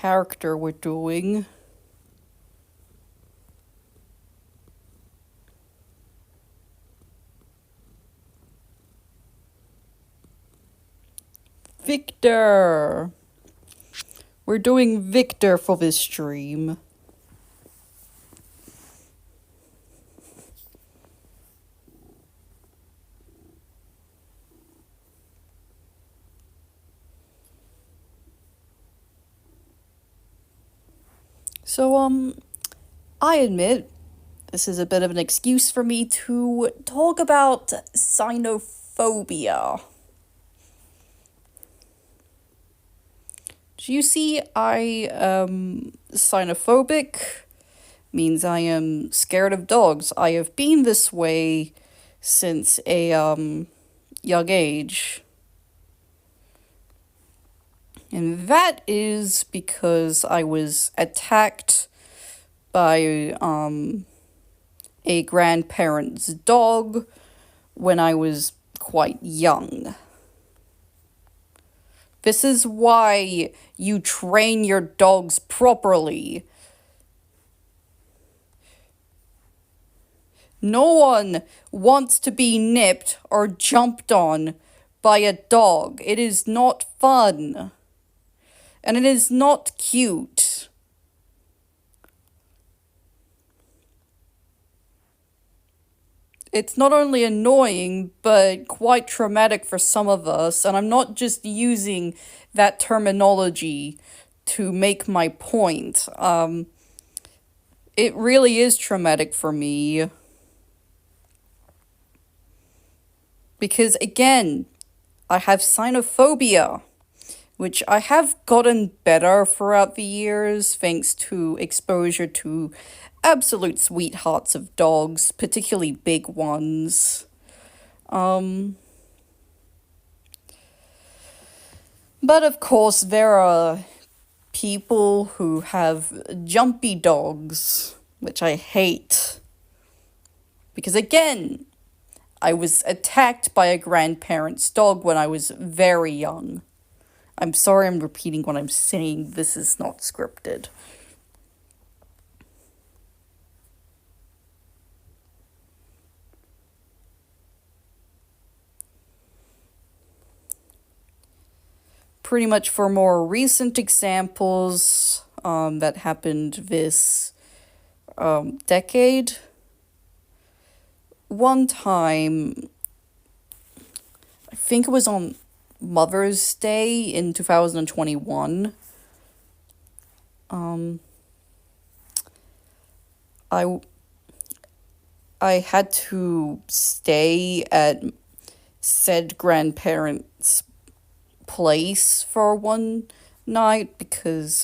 character we're doing. Victor! We're doing Victor for this stream. So, I admit, this is a bit of an excuse for me to talk about Cynophobia. You see, I am cynophobic, means I am scared of dogs. I have been this way since a young age. And that is because I was attacked by a grandparent's dog when I was quite young. This is why you train your dogs properly. No one wants to be nipped or jumped on by a dog. It is not fun. And it is not cute. It's not only annoying, but quite traumatic for some of us, and I'm not just using that terminology to make my point. It really is traumatic for me. Because, again, I have cynophobia, which I have gotten better throughout the years, thanks to exposure to absolute sweethearts of dogs, particularly big ones. But of course, there are people who have jumpy dogs, which I hate. Because again, I was attacked by a grandparent's dog when I was very young. I'm sorry I'm repeating what I'm saying. This is not scripted. Pretty much for more recent examples that happened this decade. One time, I think it was on Mother's Day in 2021. I had to stay at said grandparents' place for one night because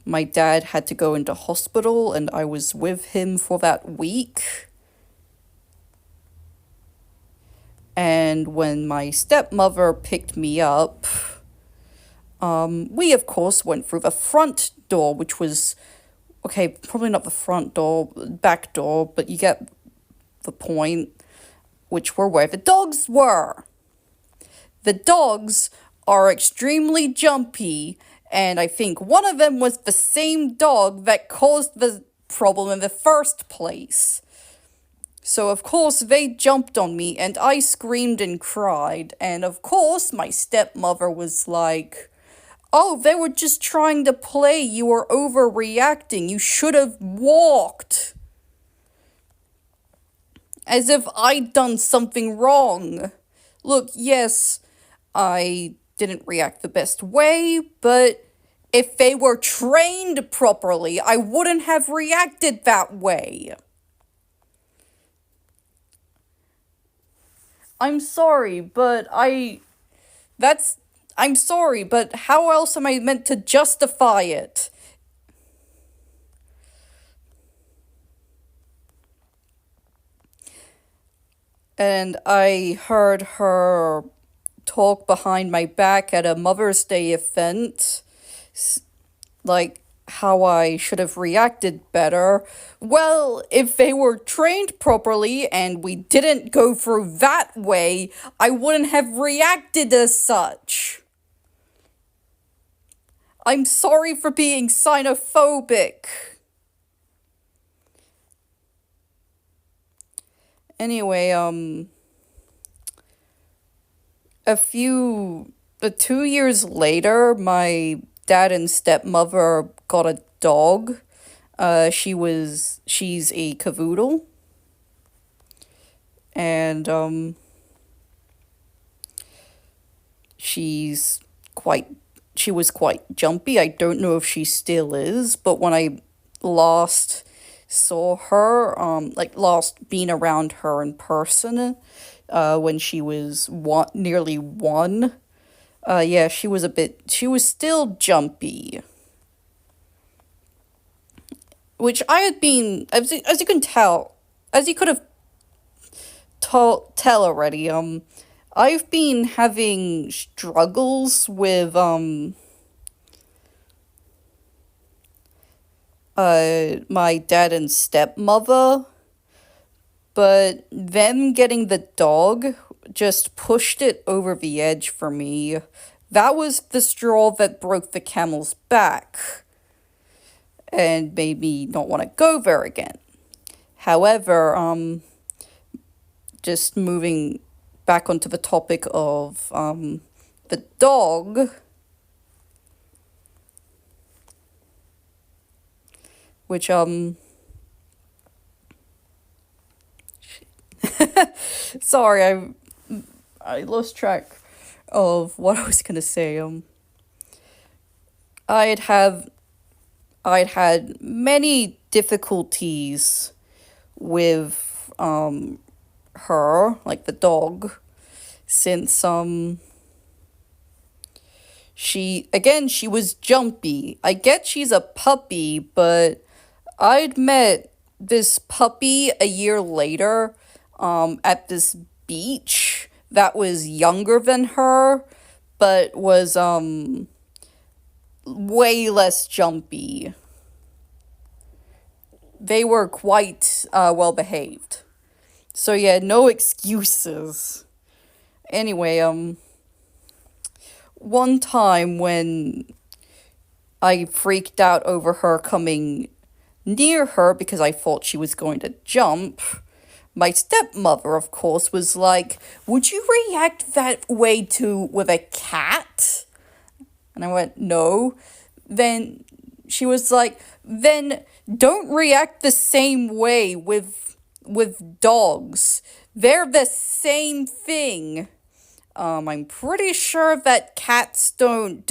my dad had to go into hospital and I was with him for that week. And when my stepmother picked me up, we of course went through the front door, which was, okay, probably not the front door, back door, but you get the point, which were where the dogs were. The dogs are extremely jumpy, and I think one of them was the same dog that caused the problem in the first place. So of course they jumped on me, and I screamed and cried, and of course my stepmother was like, "Oh, they were just trying to play, you were overreacting, you should have walked." As if I'd done something wrong. Look, yes, I didn't react the best way, but if they were trained properly, I wouldn't have reacted that way. I'm sorry, but I'm sorry, but how else am I meant to justify it? And I heard her talk behind my back at a Mother's Day event, like how I should have reacted better. Well, if they were trained properly and we didn't go through that way, I wouldn't have reacted as such. I'm sorry for being xenophobic. Anyway, a few 2 years later, my dad and stepmother got a dog. She's a cavoodle, and she's quite she was quite jumpy. I don't know if she still is, but when I last saw her, last being around her in person, when she was nearly one, yeah, she was still jumpy. Which I had been, as you can tell, as you could have tell already, I've been having struggles with, my dad and stepmother, but them getting the dog just pushed it over the edge for me. That was the straw that broke the camel's back and made me not want to go there again. However, just moving back onto the topic of the dog, which sorry, I lost track of what I was gonna say. I'd have I'd had many difficulties with her, like the dog, since she was jumpy. I get she's a puppy, but I'd met this puppy a year later at this beach that was younger than her, but was way less jumpy. They were quite well behaved. So yeah, no excuses. Anyway, one time when I freaked out over her coming near her because I thought she was going to jump, my stepmother, of course, was like, "Would you react that way with a cat?" And I went, "No." Then she was like, "Then don't react the same way with dogs. They're the same thing." I'm pretty sure that cats don't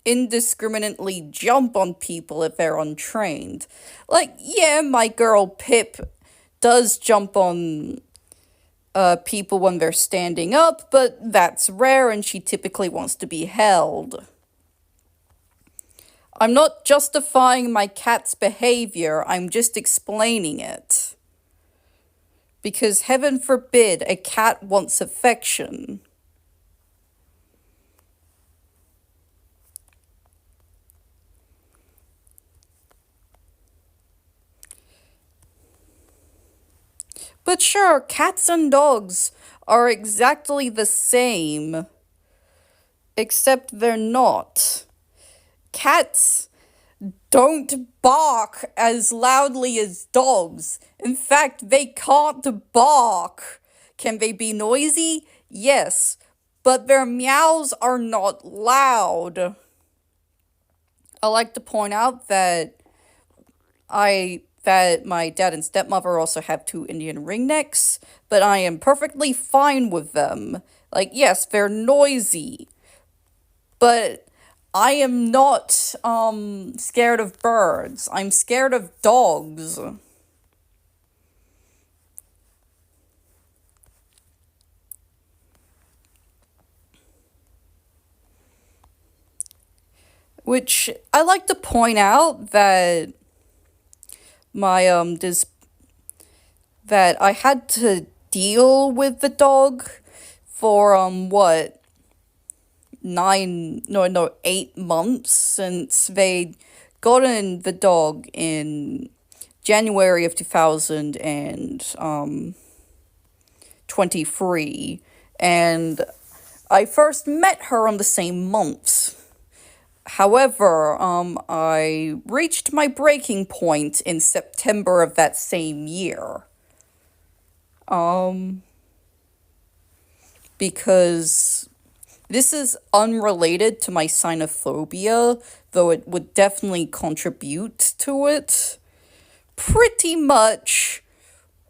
indiscriminately jump on people if they're untrained. Like, yeah, my girl Pip does jump on people when they're standing up, but that's rare and she typically wants to be held. I'm not justifying my cat's behavior, I'm just explaining it. Because heaven forbid a cat wants affection. But sure, cats and dogs are exactly the same, except they're not. Cats don't bark as loudly as dogs. In fact, they can't bark. Can they be noisy? Yes, but their meows are not loud. I like to point out that my dad and stepmother also have two Indian ringnecks, but I am perfectly fine with them. Like, yes, they're noisy, but I am not scared of birds. I'm scared of dogs. Which I like to point out that my that I had to deal with the dog for 8 months since they gotten the dog in January of 2023, and I first met her on the same month. However, I reached my breaking point in September of that same year. Um, because this is unrelated to my cynophobia, though it would definitely contribute to it. Pretty much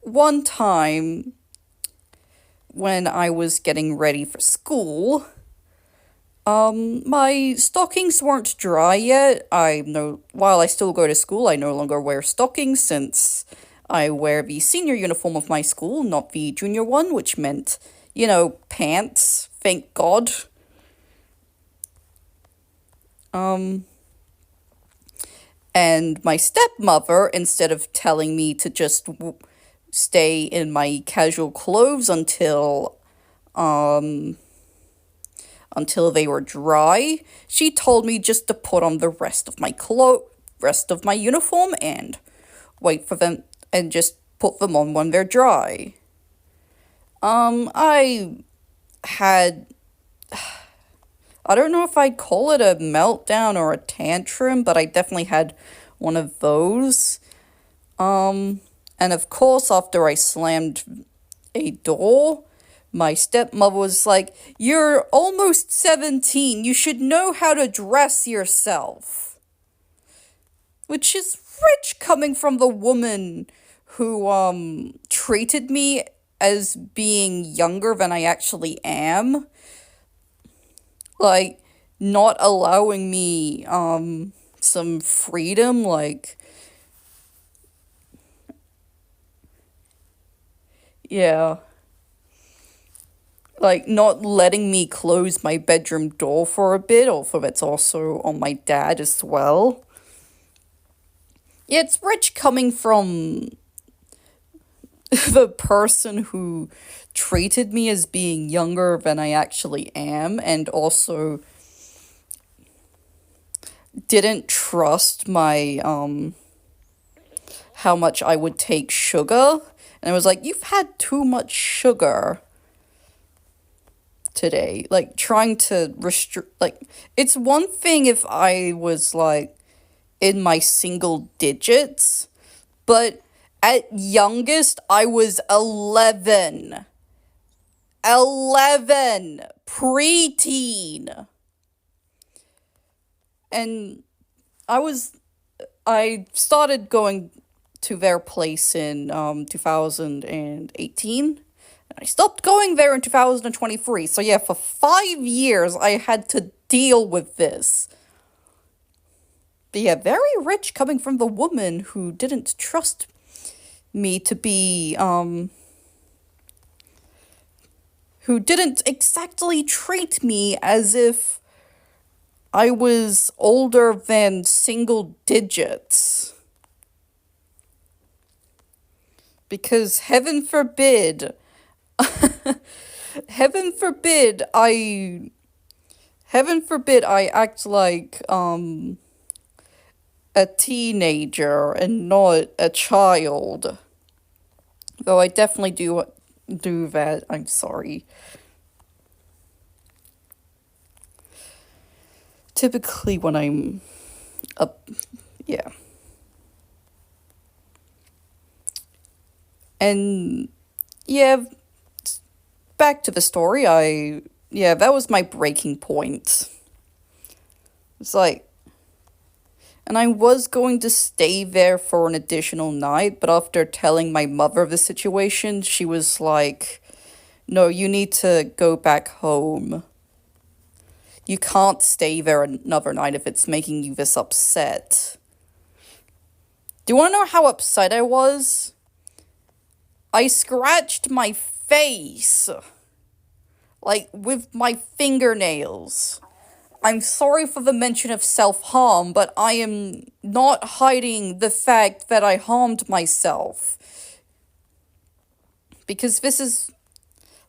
one time when I was getting ready for school, my stockings weren't dry yet. While I still go to school, I no longer wear stockings since I wear the senior uniform of my school, not the junior one, which meant, pants. Thank God. And my stepmother, instead of telling me to just stay in my casual clothes until they were dry, she told me just to put on the rest of my uniform and wait for them and just put them on when they're dry. I had I don't know if I'd call it a meltdown or a tantrum, but I definitely had one of those. And of course, after I slammed a door, my stepmother was like, "You're almost 17. You should know how to dress yourself." Which is rich coming from the woman who, treated me as being younger than I actually am. Like, not allowing me, some freedom, like, yeah. Like, not letting me close my bedroom door for a bit, although it's also on my dad as well. Yeah, it's rich coming from the person who treated me as being younger than I actually am, and also didn't trust my, how much I would take sugar. And I was like, "You've had too much sugar today." Like, trying to restrict, like, it's one thing if I was, like, in my single digits, but at youngest, I was 11. 11! Preteen! And I started going to their place in 2018. I stopped going there in 2023. So yeah, for 5 years I had to deal with this. But yeah, very rich coming from the woman who didn't trust me to be, who didn't exactly treat me as if I was older than single digits. Because heaven forbid I act like a teenager and not a child. Though I definitely do that. I'm sorry. Typically when I'm up, yeah. And yeah, back to the story. That was my breaking point. It's like, and I was going to stay there for an additional night, but after telling my mother the situation, she was like, "No, you need to go back home. You can't stay there another night if it's making you this upset." Do you want to know how upset I was? I scratched my face, like, with my fingernails. I'm sorry for the mention of self-harm, but I am not hiding the fact that I harmed myself. Because this is,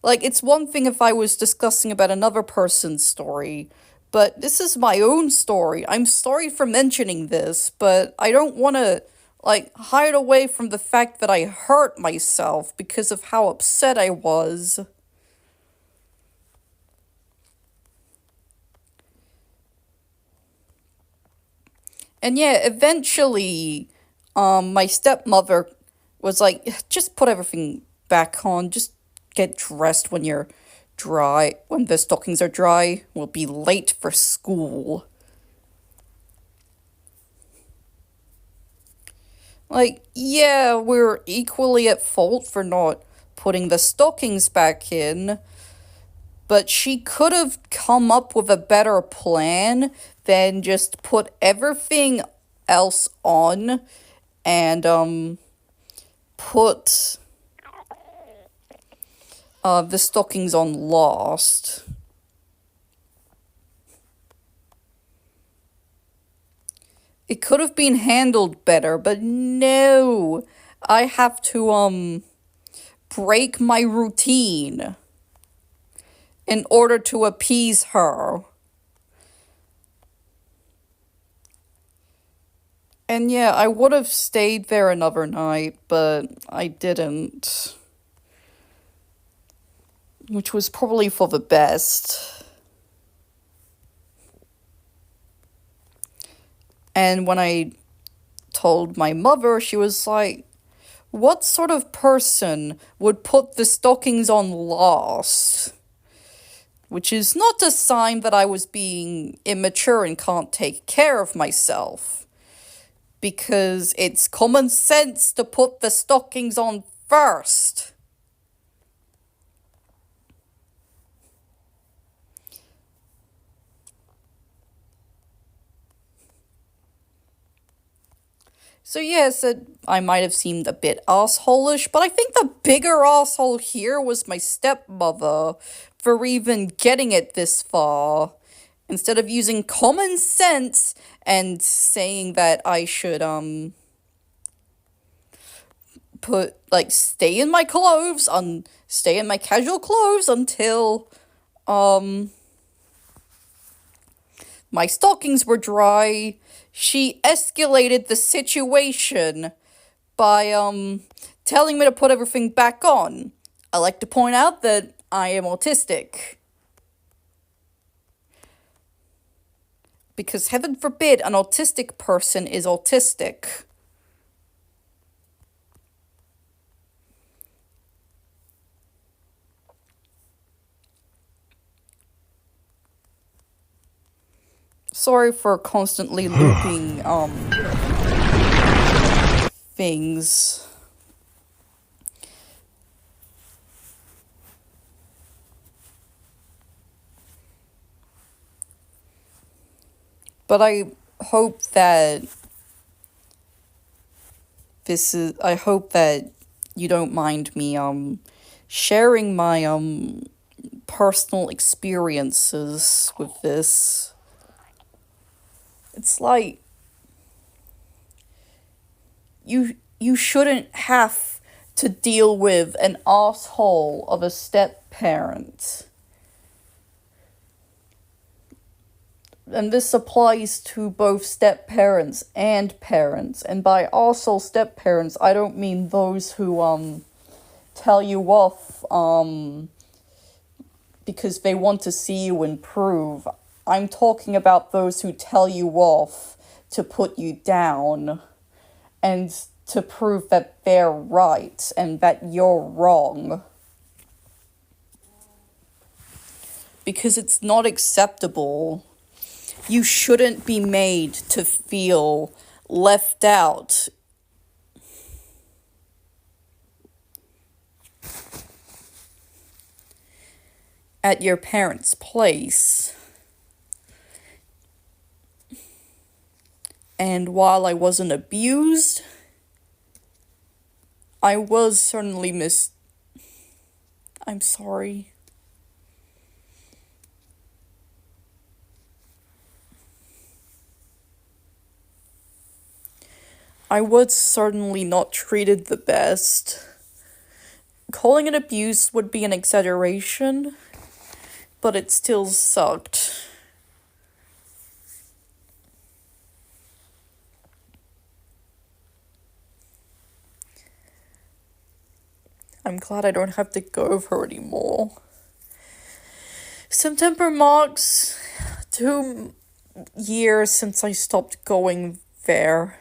like, it's one thing if I was discussing about another person's story, but this is my own story. I'm sorry for mentioning this, but I don't want to, like, hide away from the fact that I hurt myself because of how upset I was. And yeah, eventually, my stepmother was like, just put everything back on, just get dressed when you're dry, when the stockings are dry. We'll be late for school. Like, yeah, we're equally at fault for not putting the stockings back in, but she could have come up with a better plan than just put everything else on and put the stockings on last. It could have been handled better, but no. I have to break my routine in order to appease her. And yeah, I would have stayed there another night, but I didn't. Which was probably for the best. And when I told my mother, she was like, what sort of person would put the stockings on last? Which is not a sign that I was being immature and can't take care of myself. Because it's common sense to put the stockings on first. So yes, I might have seemed a bit assholish, but I think the bigger asshole here was my stepmother for even getting it this far. Instead of using common sense and saying that I should stay in my clothes, stay in my casual clothes until my stockings were dry, she escalated the situation by telling me to put everything back on. I like to point out that I am autistic. Because heaven forbid an autistic person is autistic. Sorry for constantly looping things. But I hope that I hope that you don't mind me sharing my personal experiences with this. It's like you shouldn't have to deal with an asshole of a step parent. And this applies to both step parents and parents. And by also step parents, I don't mean those who tell you off because they want to see you improve. I'm talking about those who tell you off to put you down and to prove that they're right and that you're wrong. Because it's not acceptable. You shouldn't be made to feel left out. At your parents' place. And while I wasn't abused, I was certainly I'm sorry. I was certainly not treated the best. Calling it abuse would be an exaggeration, but it still sucked. I'm glad I don't have to go with her anymore. September marks 2 years since I stopped going there.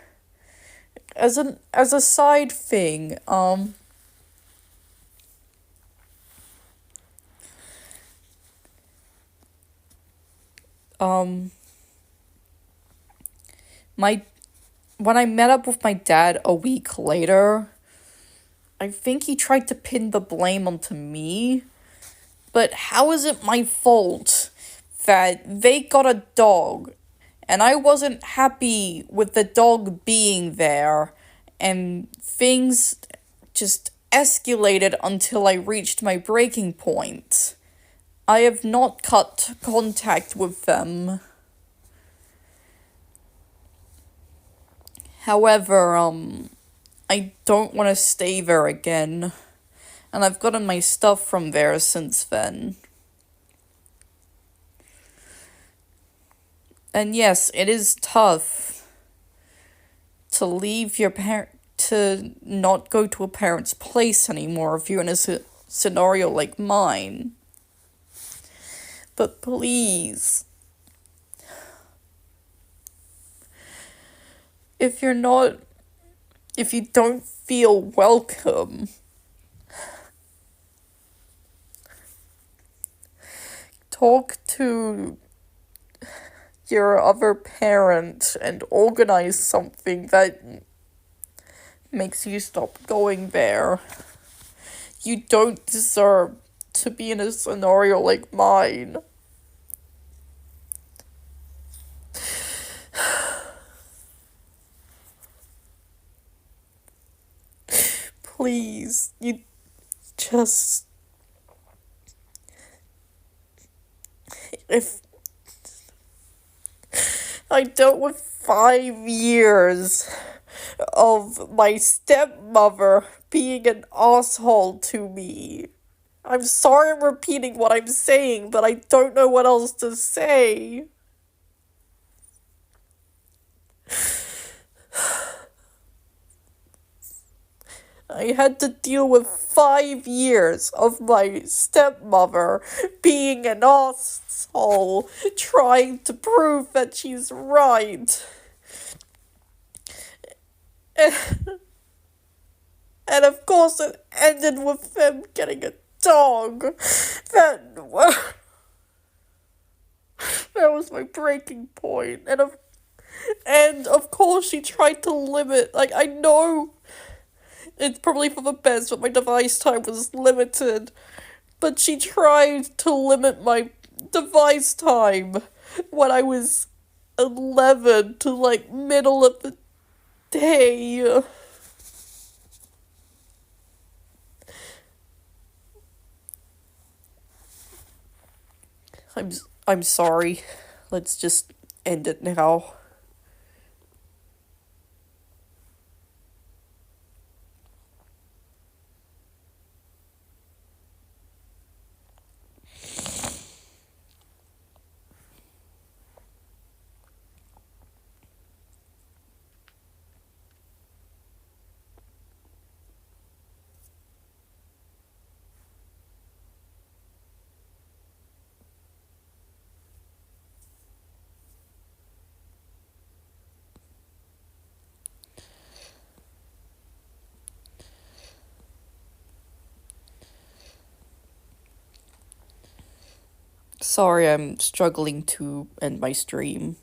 As a side thing, um my when I met up with my dad a week later, I think he tried to pin the blame onto me. But how is it my fault that they got a dog and I wasn't happy with the dog being there and things just escalated until I reached my breaking point? I have not cut contact with them. However, I don't want to stay there again, and I've gotten my stuff from there since then. And yes, it is tough to leave your parent, to not go to a parent's place anymore if you're in a scenario like mine. But please, if you're not, if you don't feel welcome, talk to your other parent and organize something that makes you stop going there. You don't deserve to be in a scenario like mine. Please, you just... If I dealt with 5 years of my stepmother being an asshole to me. I'm sorry I'm repeating what I'm saying, but I don't know what else to say. I had to deal with 5 years of my stepmother being an asshole, trying to prove that she's right. And of course it ended with them getting a dog. That was my breaking point. And of course she tried to limit, like, I know it's probably for the best, but my device time was limited. But she tried to limit my device time when I was 11 to, like, middle of the day. I'm sorry. Let's just end it now. Sorry, I'm struggling to end my stream.